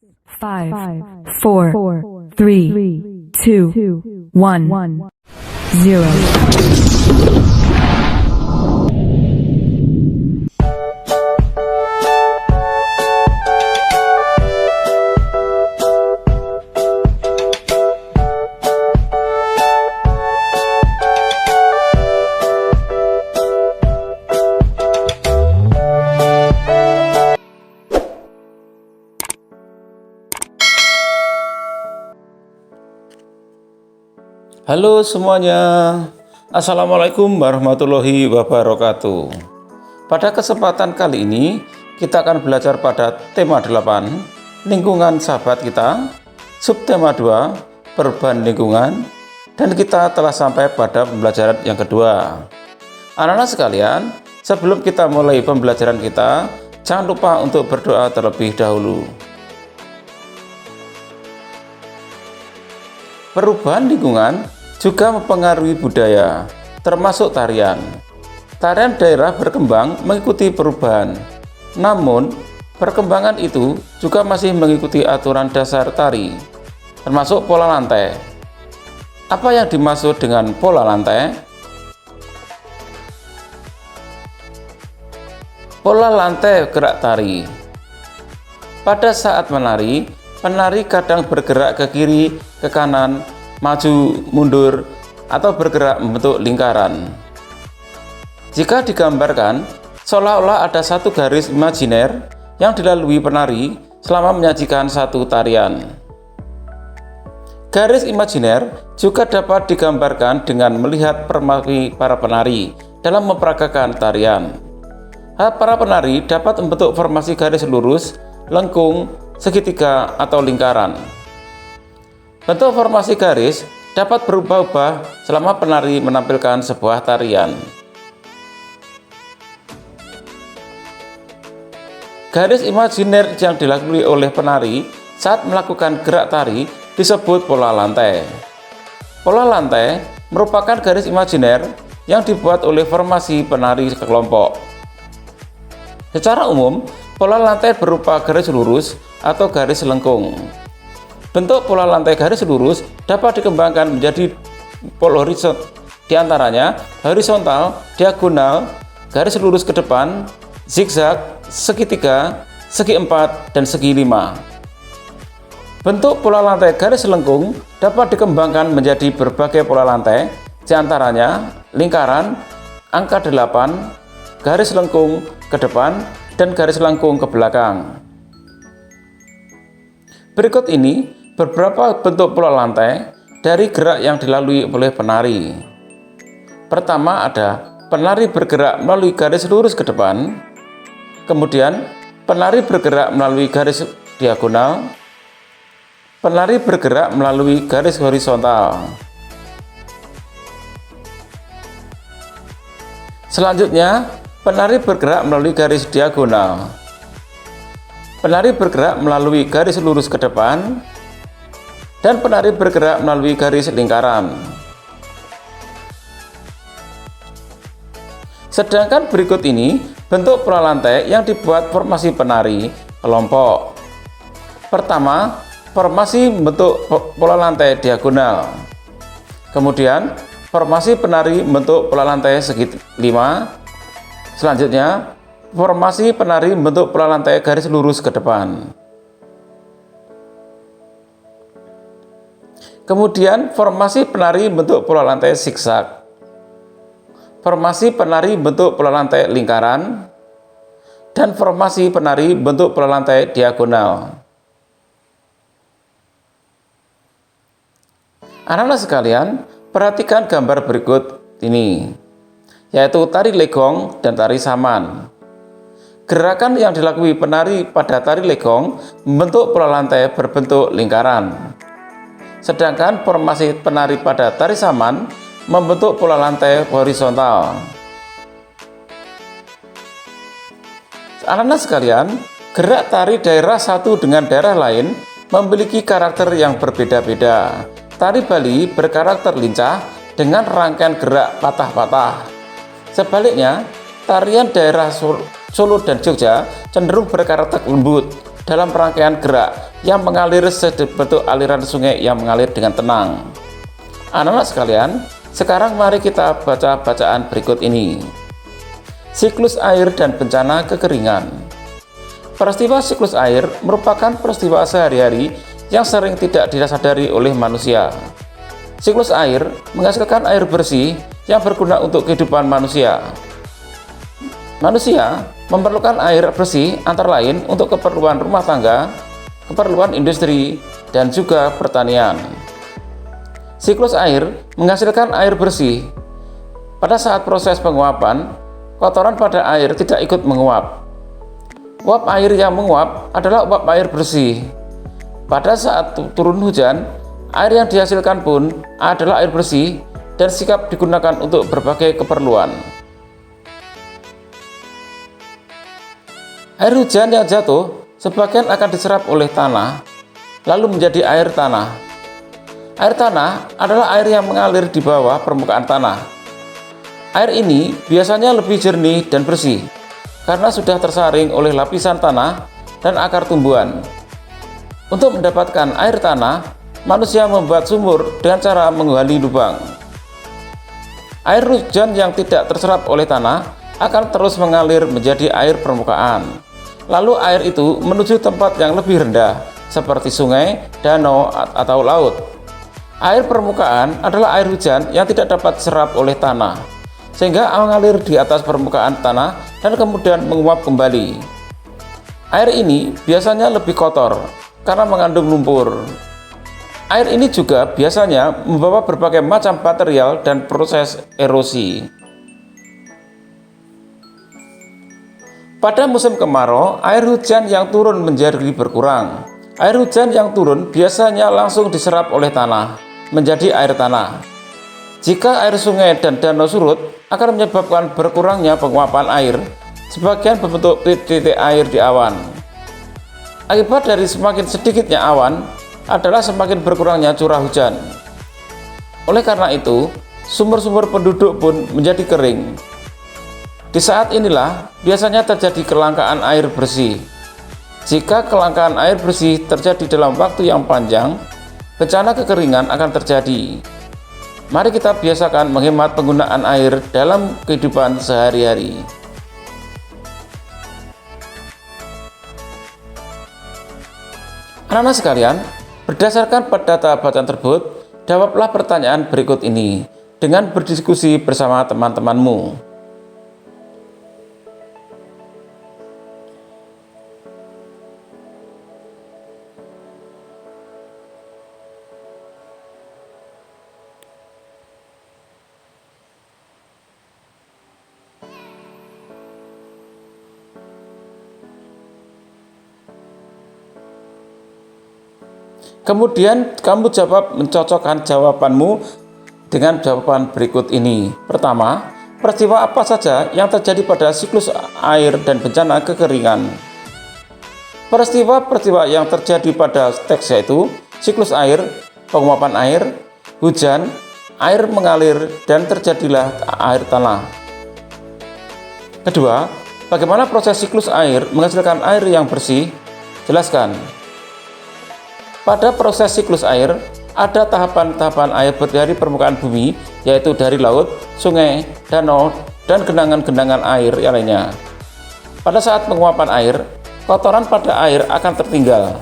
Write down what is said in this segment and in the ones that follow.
5, 4, 3, 2, 1, 0. Halo semuanya, Assalamualaikum warahmatullahi wabarakatuh. Pada kesempatan kali ini kita akan belajar pada tema 8 lingkungan sahabat kita, subtema 2 perubahan lingkungan, dan kita telah sampai pada pembelajaran yang kedua. Anak-anak sekalian, sebelum kita mulai pembelajaran kita, jangan lupa untuk berdoa terlebih dahulu. Perubahan lingkungan juga mempengaruhi budaya, termasuk tarian. Tarian daerah berkembang mengikuti perubahan. Namun, perkembangan itu juga masih mengikuti aturan dasar tari, termasuk pola lantai. Apa yang dimaksud dengan pola lantai? Pola lantai gerak tari. Pada saat menari, penari kadang bergerak ke kiri, ke kanan, maju, mundur, atau bergerak membentuk lingkaran. Jika digambarkan, seolah-olah ada satu garis imajiner yang dilalui penari selama menyajikan satu tarian. Garis imajiner juga dapat digambarkan dengan melihat permainan para penari dalam memperagakan tarian. Para penari dapat membentuk formasi garis lurus, lengkung, segitiga, atau lingkaran. Bentuk formasi garis dapat berubah-ubah selama penari menampilkan sebuah tarian. Garis imajiner yang dilalui oleh penari saat melakukan gerak tari disebut pola lantai. Pola lantai merupakan garis imajiner yang dibuat oleh formasi penari sekelompok. Secara umum, pola lantai berupa garis lurus atau garis lengkung. Bentuk pola lantai garis lurus dapat dikembangkan menjadi pola horizontal, diantaranya horizontal, diagonal, garis lurus ke depan, zigzag, segitiga, segi empat, dan segi lima. Bentuk pola lantai garis lengkung dapat dikembangkan menjadi berbagai pola lantai, diantaranya lingkaran, angka 8, garis lengkung ke depan, dan garis lengkung ke belakang. Berikut ini beberapa bentuk pola lantai dari gerak yang dilalui oleh penari. Pertama ada penari bergerak melalui garis lurus ke depan, kemudian penari bergerak melalui garis diagonal, penari bergerak melalui garis horizontal. Selanjutnya, penari bergerak melalui garis diagonal. Penari bergerak melalui garis lurus ke depan, dan penari bergerak melalui garis lingkaran. Sedangkan berikut ini bentuk pola lantai yang dibuat formasi penari kelompok. Pertama, formasi bentuk pola lantai diagonal. Kemudian, formasi penari bentuk pola lantai segi 5. Selanjutnya, formasi penari bentuk pola lantai garis lurus ke depan. Kemudian formasi penari bentuk pola lantai zigzag. Formasi penari bentuk pola lantai lingkaran. Dan formasi penari bentuk pola lantai diagonal. Anak-anak sekalian, perhatikan gambar berikut ini, yaitu tari legong dan tari saman. Gerakan yang dilakukan penari pada tari legong membentuk pola lantai berbentuk lingkaran. Sedangkan formasi penari pada tari saman membentuk pola lantai horizontal. Anak-anak sekalian, gerak tari daerah satu dengan daerah lain memiliki karakter yang berbeda-beda. Tari Bali berkarakter lincah dengan rangkaian gerak patah-patah. Sebaliknya, tarian daerah Solo dan Jogja cenderung berkarakter lembut dalam rangkaian gerak yang mengalir sebentuk aliran sungai yang mengalir dengan tenang. Anak-anak sekalian, sekarang mari kita baca bacaan berikut ini. Siklus air dan bencana kekeringan. Peristiwa siklus air merupakan peristiwa sehari-hari yang sering tidak disadari oleh manusia. Siklus air menghasilkan air bersih yang berguna untuk kehidupan manusia. Manusia memerlukan air bersih antara lain untuk keperluan rumah tangga, keperluan industri, dan juga pertanian. Siklus air menghasilkan air bersih. Pada saat proses penguapan, kotoran pada air tidak ikut menguap. Uap air yang menguap adalah uap air bersih. Pada saat turun hujan, air yang dihasilkan pun adalah air bersih dan siap digunakan untuk berbagai keperluan. Air hujan yang jatuh sebagian akan diserap oleh tanah, lalu menjadi air tanah. Air tanah adalah air yang mengalir di bawah permukaan tanah. Air ini biasanya lebih jernih dan bersih karena sudah tersaring oleh lapisan tanah dan akar tumbuhan. Untuk mendapatkan air tanah, manusia membuat sumur dengan cara menggali lubang. Air hujan yang tidak terserap oleh tanah akan terus mengalir menjadi air permukaan. Lalu air itu menuju tempat yang lebih rendah, seperti sungai, danau, atau laut. Air permukaan adalah air hujan yang tidak dapat diserap oleh tanah, sehingga mengalir di atas permukaan tanah dan kemudian menguap kembali. Air ini biasanya lebih kotor karena mengandung lumpur. Air ini juga biasanya membawa berbagai macam material dan proses erosi. Pada musim kemarau, air hujan yang turun menjadi berkurang. Air hujan yang turun biasanya langsung diserap oleh tanah, menjadi air tanah. Jika air sungai dan danau surut, akan menyebabkan berkurangnya penguapan air, sebagian berbentuk titik air di awan. Akibat dari semakin sedikitnya awan adalah semakin berkurangnya curah hujan. Oleh karena itu, sumur-sumur penduduk pun menjadi kering. Di saat inilah biasanya terjadi kelangkaan air bersih. Jika kelangkaan air bersih terjadi dalam waktu yang panjang, bencana kekeringan akan terjadi. Mari kita biasakan menghemat penggunaan air dalam kehidupan sehari-hari. Anak-anak sekalian, berdasarkan data bacaan tersebut, jawablah pertanyaan berikut ini dengan berdiskusi bersama teman-temanmu. Kemudian kamu mencocokkan jawabanmu dengan jawaban berikut ini. Pertama, peristiwa apa saja yang terjadi pada siklus air dan bencana kekeringan? Peristiwa-peristiwa yang terjadi pada teks yaitu siklus air, penguapan air, hujan, air mengalir, dan terjadilah air tanah. Kedua, bagaimana proses siklus air menghasilkan air yang bersih? Jelaskan. Pada proses siklus air, ada tahapan-tahapan air dari permukaan bumi, yaitu dari laut, sungai, danau, dan genangan-genangan air yang lainnya. Pada saat penguapan air, kotoran pada air akan tertinggal.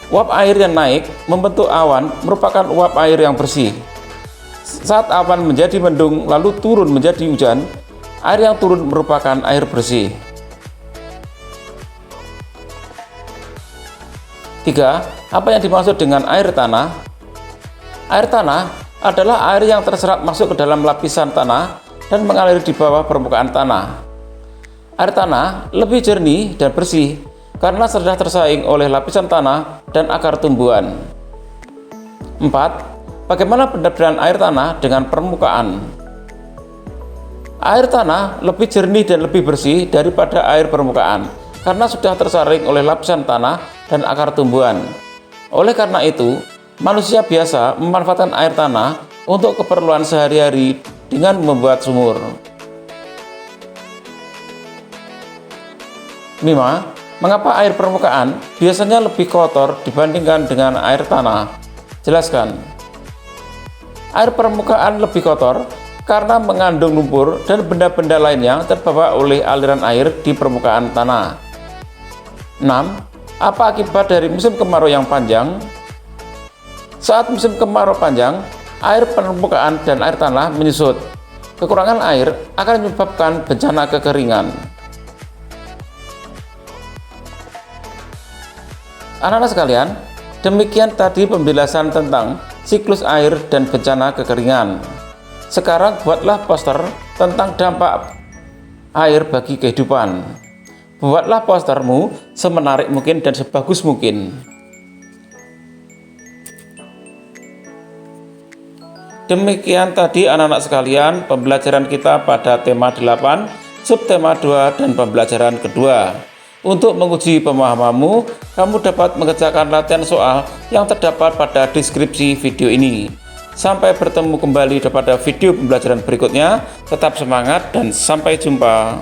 Uap air yang naik membentuk awan merupakan uap air yang bersih. Saat awan menjadi mendung lalu turun menjadi hujan, air yang turun merupakan air bersih. 3. Apa yang dimaksud dengan air tanah? Air tanah adalah air yang terserap masuk ke dalam lapisan tanah dan mengalir di bawah permukaan tanah. Air tanah lebih jernih dan bersih karena sudah tersaing oleh lapisan tanah dan akar tumbuhan. 4. Bagaimana perbedaan air tanah dengan permukaan? Air tanah lebih jernih dan lebih bersih daripada air permukaan karena sudah tersaring oleh lapisan tanah dan akar tumbuhan. Oleh karena itu, manusia biasa memanfaatkan air tanah untuk keperluan sehari-hari dengan membuat sumur. 5. Mengapa air permukaan biasanya lebih kotor dibandingkan dengan air tanah? Jelaskan. Air permukaan lebih kotor karena mengandung lumpur dan benda-benda lain yang terbawa oleh aliran air di permukaan tanah. 6. Apa akibat dari musim kemarau yang panjang? Saat musim kemarau panjang, air permukaan dan air tanah menyusut. Kekurangan air akan menyebabkan bencana kekeringan. Anak-anak sekalian, demikian tadi penjelasan tentang siklus air dan bencana kekeringan. Sekarang buatlah poster tentang dampak air bagi kehidupan. Buatlah postermu semenarik mungkin dan sebagus mungkin. Demikian tadi anak-anak sekalian pembelajaran kita pada tema 8, subtema 2 dan pembelajaran kedua. Untuk menguji pemahamanmu, kamu dapat mengerjakan latihan soal yang terdapat pada deskripsi video ini. Sampai bertemu kembali pada video pembelajaran berikutnya. Tetap semangat dan sampai jumpa.